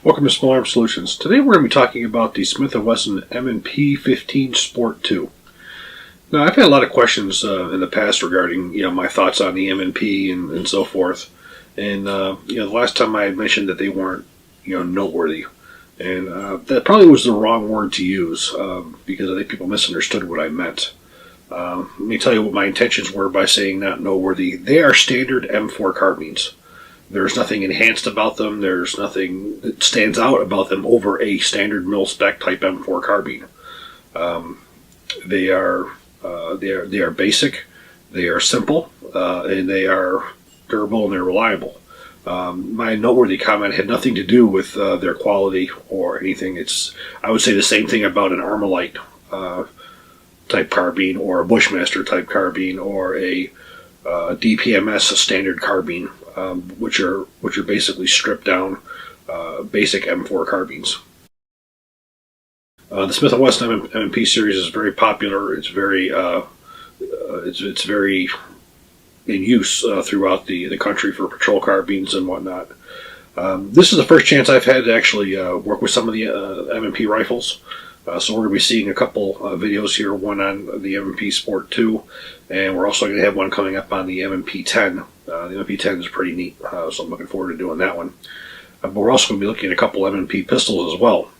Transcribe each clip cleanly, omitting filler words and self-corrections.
Welcome to Small Arm Solutions. Today we're going to be talking about the Smith & Wesson M&P 15 Sport 2. Now, I've had a lot of questions in the past regarding my thoughts on the M&P and so forth. And the last time I had mentioned that they weren't noteworthy, and that probably was the wrong word to use because I think people misunderstood what I meant. Let me tell you what my intentions were by saying not noteworthy. They are standard M4 carbines. There's nothing enhanced about them. There's nothing that stands out about them over a standard mil-spec type M4 carbine. They are basic, they are simple, and they are durable and they're reliable. My noteworthy comment had nothing to do with their quality or anything. I would say the same thing about an Armalite type carbine or a Bushmaster type carbine or a DPMS standard carbine, which are basically stripped down basic M4 carbines. The Smith & Wesson M&P series is very popular. It's very it's very in use throughout the country for patrol carbines and whatnot. This is the first chance I've had to actually work with some of the M&P rifles. So we're going to be seeing a couple videos here, one on the M&P Sport 2, and we're also going to have one coming up on the M&P 10. The M&P 10 is pretty neat, so I'm looking forward to doing that one. But we're also going to be looking at a couple M&P pistols as well.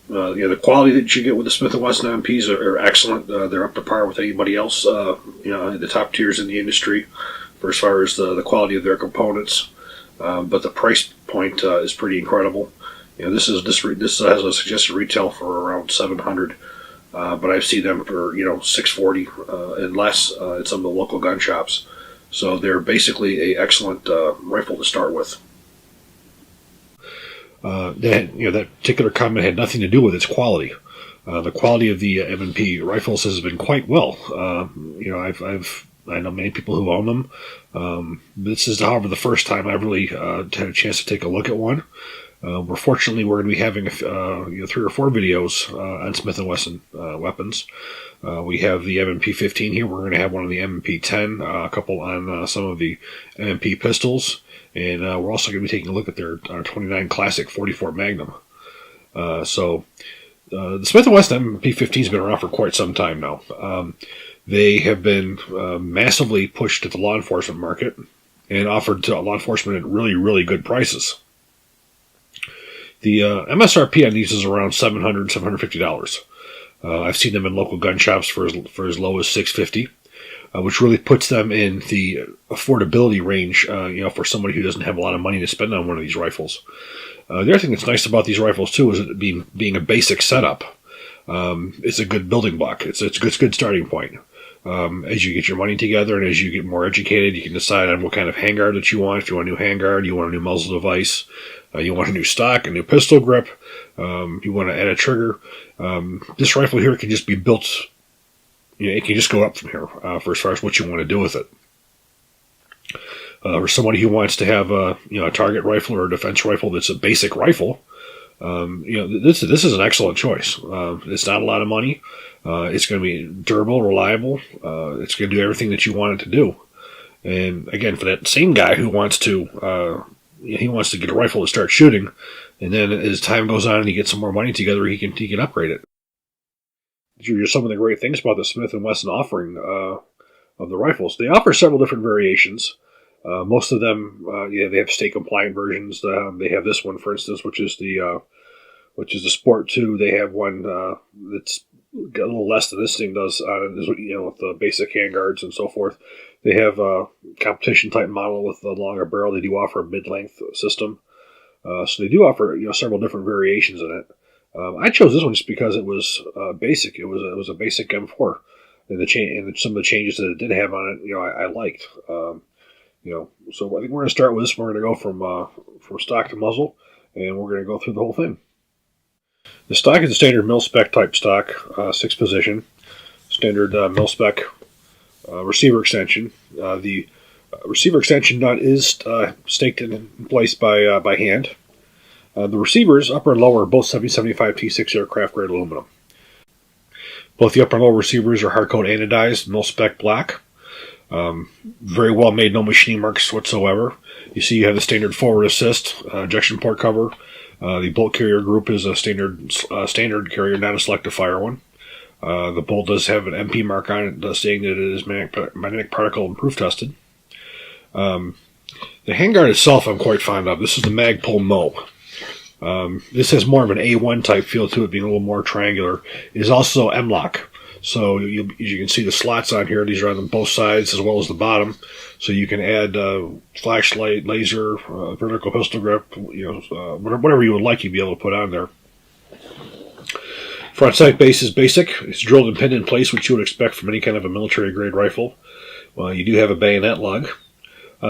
The quality that you get with the Smith & Wesson M&Ps are excellent. They're up to par with anybody else, the top tiers in the industry for as far as the quality of their components. But the price point is pretty incredible. This has a suggested retail for around $700, but I've seen them for $640 and less at some of the local gun shops. So they're basically an excellent rifle to start with. That particular comment had nothing to do with its quality. The quality of the M&P rifles has been quite well. I know many people who own them. This is, however, the first time I've really had a chance to take a look at one. We're going to be having 3 or 4 videos on Smith & Wesson weapons. We have the M&P 15 here. We're going to have one on the M&P 10, a couple on some of the M&P pistols, and we're also going to be taking a look at their 29 Classic 44 Magnum. So the Smith & Wesson M&P 15 has been around for quite some time now. They have been massively pushed to the law enforcement market and offered to law enforcement at really, really good prices. The MSRP on these is around $700, $750. I've seen them in local gun shops for as low as $650, which really puts them in the affordability range, for somebody who doesn't have a lot of money to spend on one of these rifles. The other thing that's nice about these rifles too is it being a basic setup. It's a good building block. It's a good starting point. As you get your money together and as you get more educated, you can decide on what kind of handguard that you want. If you want a new handguard, you want a new muzzle device, you want a new stock, a new pistol grip, you want to add a trigger. This rifle here can just be built, it can just go up from here for as far as what you want to do with it. For somebody who wants to have a target rifle or a defense rifle that's a basic rifle, this is an excellent choice. It's not a lot of money. It's going to be durable, reliable. It's going to do everything that you want it to do. And again, for that same guy who wants to, get a rifle to start shooting, and then as time goes on and he gets some more money together, he can upgrade it. These are some of the great things about the Smith & Wesson offering of the rifles. They offer several different variations. Most of them, they have state compliant versions. They have this one, for instance, which is the Sport 2. They have one that's got a little less than this thing does on it, with the basic handguards and so forth. They have a competition type model with a longer barrel. They do offer a mid-length system, so they do offer several different variations in it. I chose this one just because it was basic. It was a basic M4, and some of the changes that it did have on it, I liked. So I think we're going to start with this. We're going to go from stock to muzzle, and we're going to go through the whole thing. The stock is a standard mil-spec type stock, 6 position, standard mil-spec receiver extension. The receiver extension nut is staked in place by hand. The receivers, upper and lower, are both 7075 T6 aircraft grade aluminum. Both the upper and lower receivers are hard-coat anodized, mil-spec black. Very well made, no machining marks whatsoever. You see you have the standard forward assist, ejection port cover, The bolt carrier group is a standard carrier, not a selective fire one. The bolt does have an MP mark on it, stating that it is magnetic particle and proof tested. The handguard itself I'm quite fond of. This is the Magpul Mo. This has more of an A1 type feel to it, being a little more triangular. It is also M-LOK. So as you can see the slots on here, these are on both sides as well as the bottom. So you can add flashlight, laser, vertical pistol grip, whatever you would like, you'd be able to put on there. Front sight base is basic. It's drilled and pinned in place, which you would expect from any kind of a military grade rifle. You do have a bayonet lug.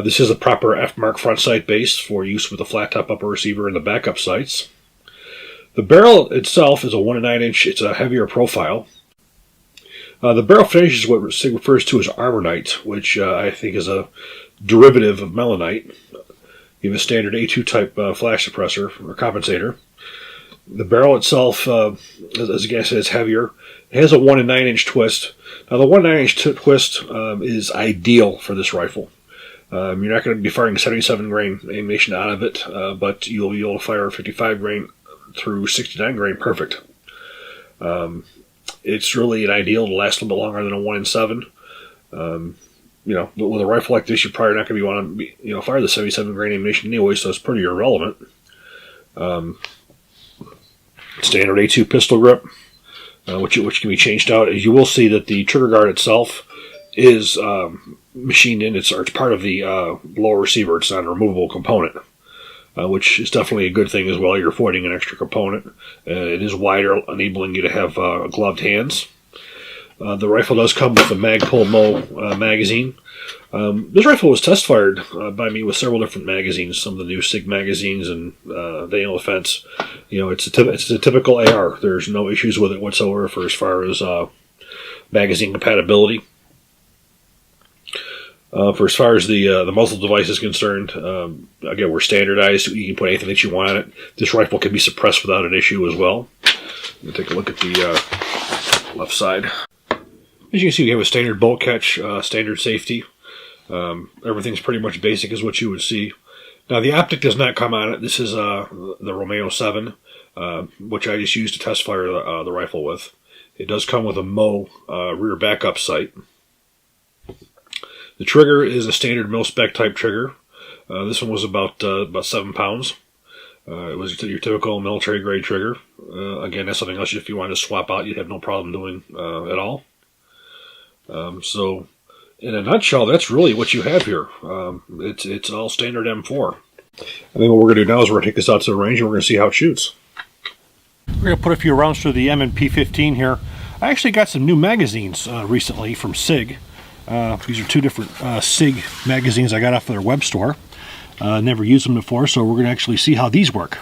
This is a proper F-mark front sight base for use with the flat top upper receiver and the backup sights. The barrel itself is a 1 9 inch. It's a heavier profile. The barrel finish is what SIG refers to as armornite, which I think is a derivative of melanite. You have a standard A2 type flash suppressor or compensator. The barrel itself, as I said, is heavier. It has a 1 9 inch twist. Now, the 1 9 inch twist is ideal for this rifle. You're not going to be firing 77 grain ammunition out of it, but you'll be able to fire 55 grain through 69 grain perfect. It's really an ideal to last a little bit longer than a 1 in 7. But with a rifle like this, you're probably not going to want to fire the 77 grain ammunition anyway, so it's pretty irrelevant. Standard A2 pistol grip, which can be changed out. As you will see that the trigger guard itself is machined in. It's part of the lower receiver. It's not a removable component, which is definitely a good thing as well. You're avoiding an extra component. It is wider, enabling you to have gloved hands. The rifle does come with a Magpul Mo magazine. This rifle was test fired by me with several different magazines, some of the new SIG magazines and Daniel Defense. It's a typical AR. There's no issues with it whatsoever for as far as magazine compatibility. For as far as the muzzle device is concerned, again, we're standardized. You can put anything that you want on it. This rifle can be suppressed without an issue as well. Let me take a look at the left side. As you can see, we have a standard bolt catch, standard safety. Everything's pretty much basic as what you would see. Now, the optic does not come on it. This is the Romeo 7, which I just used to test fire the rifle with. It does come with a Mo rear backup sight. The trigger is a standard mil-spec type trigger. This one was about 7 pounds. It was your typical military grade trigger. Again, that's something else if you wanted to swap out, you'd have no problem doing at all. So, in a nutshell, that's really what you have here. It's all standard M4. I think what we're going to do now is we're going to take this out to the range and we're going to see how it shoots. We're going to put a few rounds through the M&P 15 here. I actually got some new magazines recently from SIG. These are two different SIG magazines I got off of their web store. Never used them before, so we're going to actually see how these work.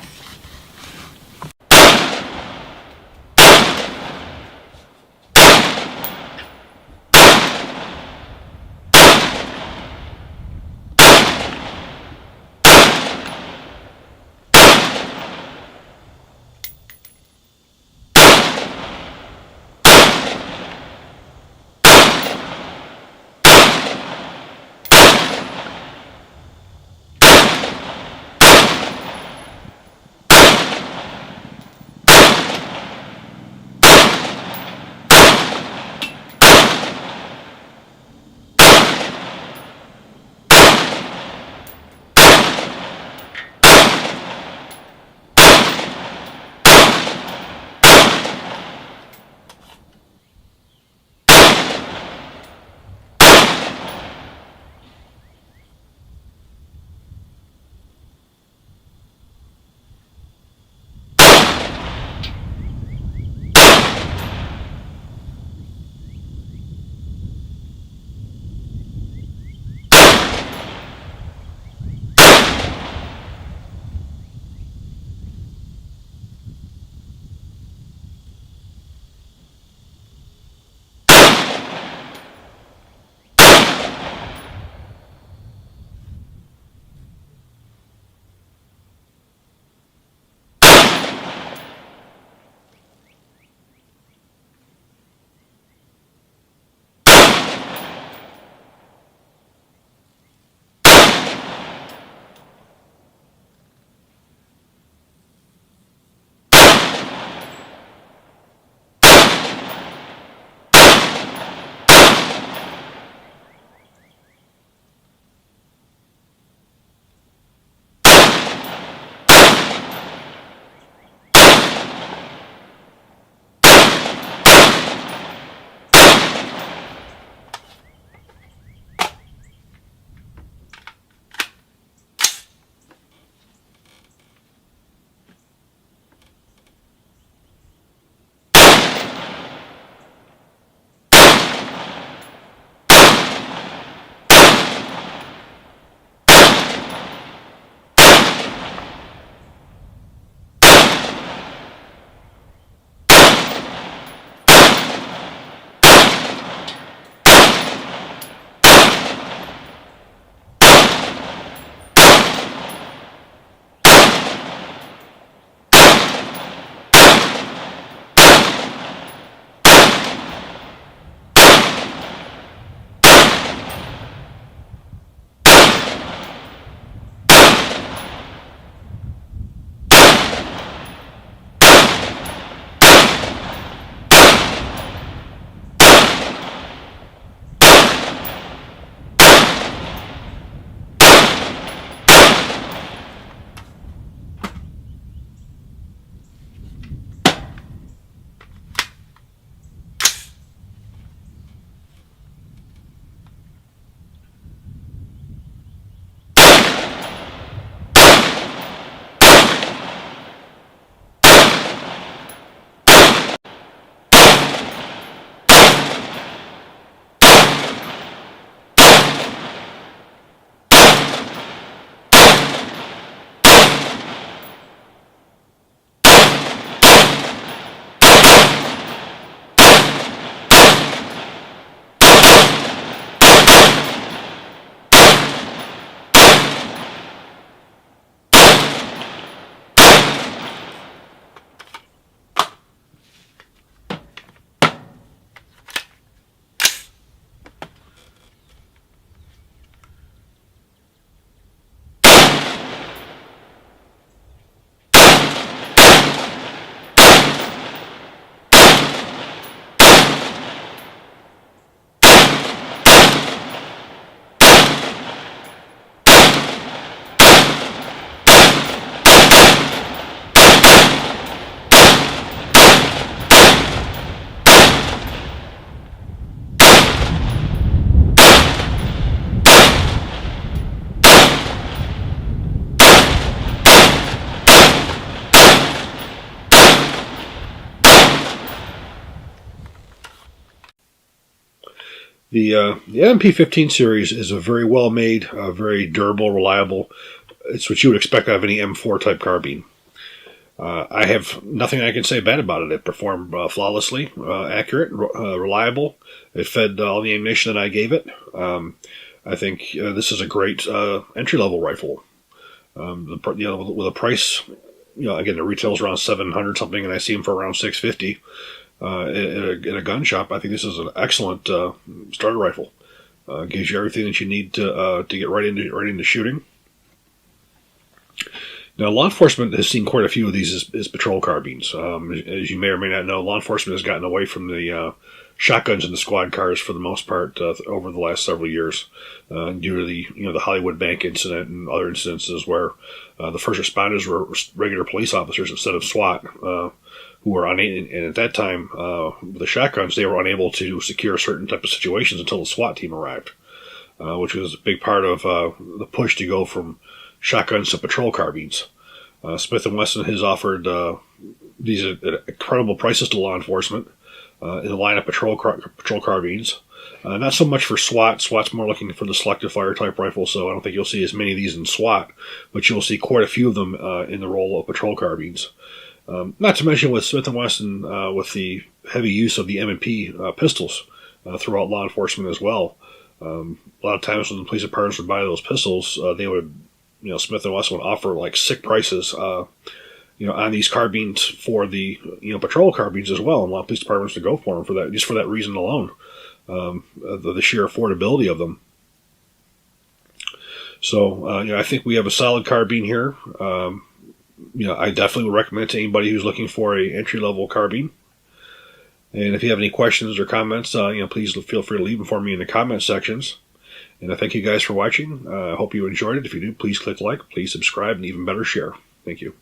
The MP15 series is a very well made, very durable, reliable. It's what you would expect out of any M4 type carbine. I have nothing I can say bad about it. It performed flawlessly, accurate, reliable. It fed all the ammunition that I gave it. I think this is a great entry level rifle. With a price, again, the retail's around 700 something, and I see them for around 650 in a gun shop. I think this is an excellent starter rifle. Gives you everything that you need to get right into shooting. Now, law enforcement has seen quite a few of these as patrol carbines. As you may or may not know, law enforcement has gotten away from the shotguns in the squad cars for the most part over the last several years, due to the Hollywood bank incident and other incidences where the first responders were regular police officers instead of SWAT, who were unable. And at that time, with the shotguns, they were unable to secure certain type of situations until the SWAT team arrived, which was a big part of the push to go from shotguns to patrol carbines. Smith & Wesson has offered these at incredible prices to law enforcement in the line of patrol carbines. Not so much for SWAT. SWAT's more looking for the selective fire type rifle, so I don't think you'll see as many of these in SWAT, but you'll see quite a few of them in the role of patrol carbines. Not to mention with Smith & Wesson, with the heavy use of the M&P pistols throughout law enforcement as well. A lot of times when the police departments would buy those pistols, they would, Smith & Wesson would offer like sick prices, on these carbines for the, patrol carbines as well. And a lot of police departments would go for them for that, just for that reason alone, the sheer affordability of them. So, I think we have a solid carbine here. I definitely would recommend to anybody who's looking for a entry-level carbine. And if you have any questions or comments, please feel free to leave them for me in the comment sections. And I thank you guys for watching. I hope you enjoyed it. If you do, please click like, please subscribe, and even better, share. Thank you.